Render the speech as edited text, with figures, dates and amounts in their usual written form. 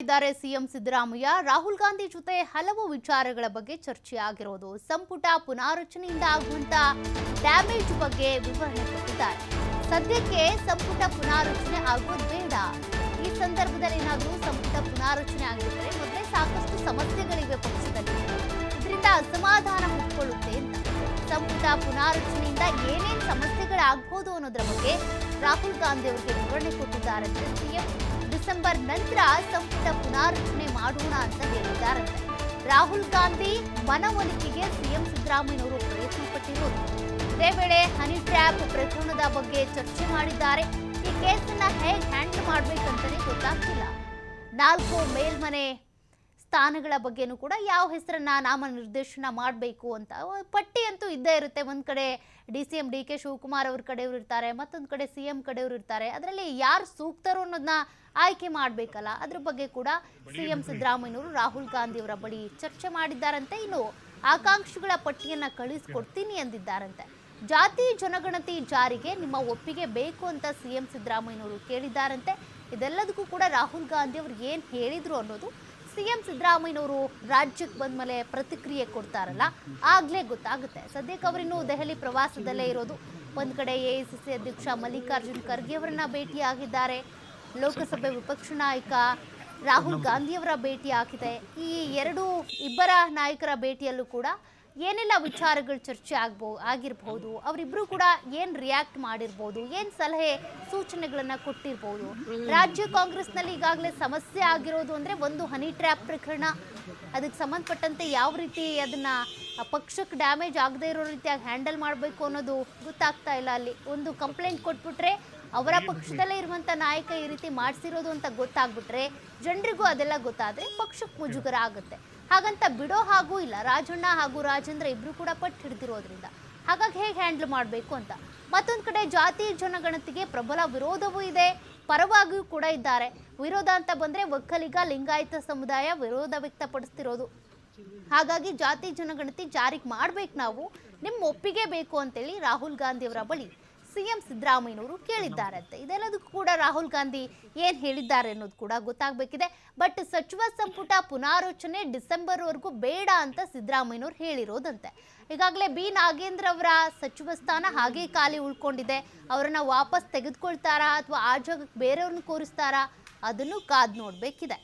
ಇದ್ದಾರೆ ಸಿಎಂ ಸಿದ್ದರಾಮಯ್ಯ. ರಾಹುಲ್ ಗಾಂಧಿ ಜೊತೆ ಹಲವು ವಿಚಾರಗಳ ಬಗ್ಗೆ ಚರ್ಚೆ ಆಗಿರೋದು. ಸಂಪುಟ ಪುನಾರಚನೆಯಿಂದ ಆಗುವಂತ ಡ್ಯಾಮೇಜ್ ಬಗ್ಗೆ ವಿವರಣೆ ಕೊಟ್ಟಿದ್ದಾರೆ. ಸದ್ಯಕ್ಕೆ ಸಂಪುಟ ಪುನಾರಚನೆ ಆಗೋದು ಬೇಡ. ಈ ಸಂದರ್ಭದಲ್ಲಿ ಏನಾದರೂ ಸಂಪುಟ ಪುನಾರಚನೆ ಆಗಿದ್ರೆ ಮೊದಲೇ ಸಾಕಷ್ಟು ಸಮಸ್ಯೆಗಳಿವೆ ಪಕ್ಷದಲ್ಲಿ, ಇದರಿಂದ ಅಸಮಾಧಾನ ಹುಟ್ಟುಕೊಳ್ಳುತ್ತೆ ಅಂತ. ಸಂಪುಟ ಪುನಾರಚನೆಯಿಂದ ಏನೇನು ಸಮಸ್ಯೆಗಳಾಗಬಹುದು ಅನ್ನೋದ್ರ ಬಗ್ಗೆ ರಾಹುಲ್ ಗಾಂಧಿ ಅವರಿಗೆ ವಿವರಣೆ ಕೊಟ್ಟಿದ್ದಾರೆ. ಸಿಎಂ ಡಿಸೆಂಬರ್ ನಂತರ ಸಂಪುಟ ಪುನಾರಚನೆ ಮಾಡೋಣ ಅಂತ ಹೇಳಿದ್ದಾರಂತೆ. ರಾಹುಲ್ ಗಾಂಧಿ ಮನವೊಲಿಕೆಗೆ ಸಿಎಂ ಸಿದ್ದರಾಮಯ್ಯನವರು ಪ್ರಯತ್ನ ಪಟ್ಟಿರೋದು. ಇದೇ ವೇಳೆ ಹನಿ ಟ್ರ್ಯಾಪ್ ಪ್ರಕರಣದ ಬಗ್ಗೆ ಚರ್ಚೆ ಮಾಡಿದ್ದಾರೆ. ಈ ಕೇಸನ್ನ ಹೇಗೆ ಹ್ಯಾಂಡಲ್ ಮಾಡ್ಬೇಕಂತಾನೆ ಗೊತ್ತಾಗ್ತಿಲ್ಲ. 4 ಮೇಲ್ಮನೆ ಸ್ಥಾನಗಳ ಬಗ್ಗೆನೂ ಕೂಡ ಯಾವ ಹೆಸರನ್ನ ನಾಮನಿರ್ದೇಶನ ಮಾಡಬೇಕು ಅಂತ ಪಟ್ಟಿ ಅಂತೂ ಇದ್ದೇ ಇರುತ್ತೆ. ಒಂದ್ ಕಡೆ DCM DK ಶಿವಕುಮಾರ್ ಅವ್ರ ಕಡೆಯವರು ಇರ್ತಾರೆ, ಮತ್ತೊಂದು ಕಡೆ CM ಕಡೆಯವರು ಇರ್ತಾರೆ. ಅದರಲ್ಲಿ ಯಾರು ಸೂಕ್ತರು ಅನ್ನೋದನ್ನ ಆಯ್ಕೆ ಮಾಡಬೇಕಲ್ಲ, ಅದ್ರ ಬಗ್ಗೆ ಕೂಡ ಸಿಎಂ ಸಿದ್ದರಾಮಯ್ಯನವರು ರಾಹುಲ್ ಗಾಂಧಿ ಅವರ ಬಳಿ ಚರ್ಚೆ ಮಾಡಿದ್ದಾರಂತೆ. ಇನ್ನು ಆಕಾಂಕ್ಷಿಗಳ ಪಟ್ಟಿಯನ್ನ ಕಳಿಸ್ಕೊಡ್ತೀನಿ ಎಂದಿದ್ದಾರಂತೆ. ಜಾತಿ ಜನಗಣತಿ ಜಾರಿಗೆ ನಿಮ್ಮ ಒಪ್ಪಿಗೆ ಬೇಕು ಅಂತ ಸಿಎಂ ಸಿದ್ದರಾಮಯ್ಯನವರು ಕೇಳಿದ್ದಾರಂತೆ. ಇದೆಲ್ಲದಕ್ಕೂ ಕೂಡ ರಾಹುಲ್ ಗಾಂಧಿ ಅವರು ಏನ್ ಹೇಳಿದ್ರು ಅನ್ನೋದು ಸಿಎಂ ಸಿದ್ದರಾಮಯ್ಯನವರು ರಾಜ್ಯಕ್ಕೆ ಬಂದ ಮೇಲೆ ಪ್ರತಿಕ್ರಿಯೆ ಕೊಡ್ತಾರಲ್ಲ ಆಗ್ಲೇ ಗೊತ್ತಾಗುತ್ತೆ. ಸದ್ಯಕ್ಕೆ ಅವರಿನ್ನು ದೆಹಲಿ ಪ್ರವಾಸದಲ್ಲೇ ಇರೋದು. ಒಂದ್ ಕಡೆ AICC ಅಧ್ಯಕ್ಷ ಮಲ್ಲಿಕಾರ್ಜುನ್ ಖರ್ಗೆ ಅವರನ್ನ ಭೇಟಿಯಾಗಿದ್ದಾರೆ. ಲೋಕಸಭೆ ವಿಪಕ್ಷ ನಾಯಕ ರಾಹುಲ್ ಗಾಂಧಿ ಅವರ ಭೇಟಿ ಆಗಿದೆ. ಈ ಇಬ್ಬರ ನಾಯಕರ ಭೇಟಿಯಲ್ಲೂ ಕೂಡ ಏನೆಲ್ಲ ವಿಚಾರಗಳು ಚರ್ಚೆ ಆಗಿರಬಹುದು, ಅವರಿಬ್ರು ಕೂಡ ಏನ್ ರಿಯಾಕ್ಟ್ ಮಾಡಿರ್ಬೋದು, ಏನ್ ಸಲಹೆ ಸೂಚನೆಗಳನ್ನ ಕೊಟ್ಟಿರ್ಬೋದು. ರಾಜ್ಯ ಕಾಂಗ್ರೆಸ್ನಲ್ಲಿ ಈಗಾಗಲೇ ಸಮಸ್ಯೆ ಆಗಿರೋದು ಅಂದ್ರೆ ಒಂದು ಹನಿ ಟ್ರ್ಯಾಪ್ ಪ್ರಕರಣ. ಅದಕ್ಕೆ ಸಂಬಂಧಪಟ್ಟಂತೆ ಯಾವ ರೀತಿ ಅದನ್ನ ಪಕ್ಷಕ್ಕೆ ಡ್ಯಾಮೇಜ್ ಆಗದೆ ಇರೋ ರೀತಿಯಾಗಿ ಹ್ಯಾಂಡಲ್ ಮಾಡಬೇಕು ಅನ್ನೋದು ಗೊತ್ತಾಗ್ತಾ ಇಲ್ಲ. ಅಲ್ಲಿ ಒಂದು ಕಂಪ್ಲೇಂಟ್ ಕೊಟ್ಬಿಟ್ರೆ ಅವರ ಪಕ್ಷದಲ್ಲೇ ಇರುವಂತ ನಾಯಕ ಈ ರೀತಿ ಮಾಡಿಸಿರೋದು ಅಂತ ಗೊತ್ತಾಗ್ಬಿಟ್ರೆ ಜನರಿಗೂ ಅದೆಲ್ಲ ಗೊತ್ತಾದ್ರೆ ಪಕ್ಷಕ್ಕೆ ಮುಜುಗರ ಆಗುತ್ತೆ. ಹಾಗಂತ ಬಿಡೋ ಹಾಗೂ ಇಲ್ಲ. ರಾಜಣ್ಣ ಹಾಗೂ ರಾಜೇಂದ್ರ ಇಬ್ರು ಕೂಡ ಪಟ್ಟು ಹಿಡಿದಿರೋದ್ರಿಂದ ಹಾಗಾಗಿ ಹೇಗೆ ಹ್ಯಾಂಡಲ್ ಮಾಡಬೇಕು ಅಂತ. ಮತ್ತೊಂದು ಕಡೆ ಜಾತಿ ಜನಗಣತಿಗೆ ಪ್ರಬಲ ವಿರೋಧವೂ ಇದೆ, ಪರವಾಗಿಯೂ ಕೂಡ ಇದ್ದಾರೆ. ವಿರೋಧ ಅಂತ ಬಂದ್ರೆ ಒಕ್ಕಲಿಗ ಲಿಂಗಾಯತ ಸಮುದಾಯ ವಿರೋಧ ವ್ಯಕ್ತಪಡಿಸ್ತಿರೋದು. ಹಾಗಾಗಿ ಜಾತಿ ಜನಗಣತಿ ಜಾರಿಗೆ ಮಾಡ್ಬೇಕು, ನಾವು ನಿಮ್ಮ ಒಪ್ಪಿಗೆ ಬೇಕು ಅಂತೇಳಿ ರಾಹುಲ್ ಗಾಂಧಿ ಅವರ ಬಳಿ ಸಿಎಂ ಸಿದ್ದರಾಮಯ್ಯನವರು ಕೇಳಿದ್ದಾರಂತೆ. ಇದೆಲ್ಲದಕ್ಕೂ ಕೂಡ ರಾಹುಲ್ ಗಾಂಧಿ ಏನ್ ಹೇಳಿದ್ದಾರೆ ಅನ್ನೋದು ಕೂಡ ಗೊತ್ತಾಗಬೇಕಿದೆ. ಬಟ್ ಸಚಿವ ಸಂಪುಟ ಪುನಾರಚನೆ ಡಿಸೆಂಬರ್ ವರೆಗೂ ಬೇಡ ಅಂತ ಸಿದ್ದರಾಮಯ್ಯನವರು ಹೇಳಿರೋದಂತೆ. ಈಗಾಗಲೇ ಬಿ ನಾಗೇಂದ್ರ ಅವರ ಸಚಿವ ಸ್ಥಾನ ಹಾಗೆ ಖಾಲಿ ಉಳ್ಕೊಂಡಿದೆ. ಅವರನ್ನ ವಾಪಸ್ ತೆಗೆದುಕೊಳ್ತಾರಾ ಅಥವಾ ಆ ಜಾಗಕ್ಕೆ ಬೇರೆಯವ್ರನ್ನ ಕೂರಿಸ್ತಾರಾ, ಅದನ್ನು ಕಾದ್ ನೋಡ್ಬೇಕಿದೆ.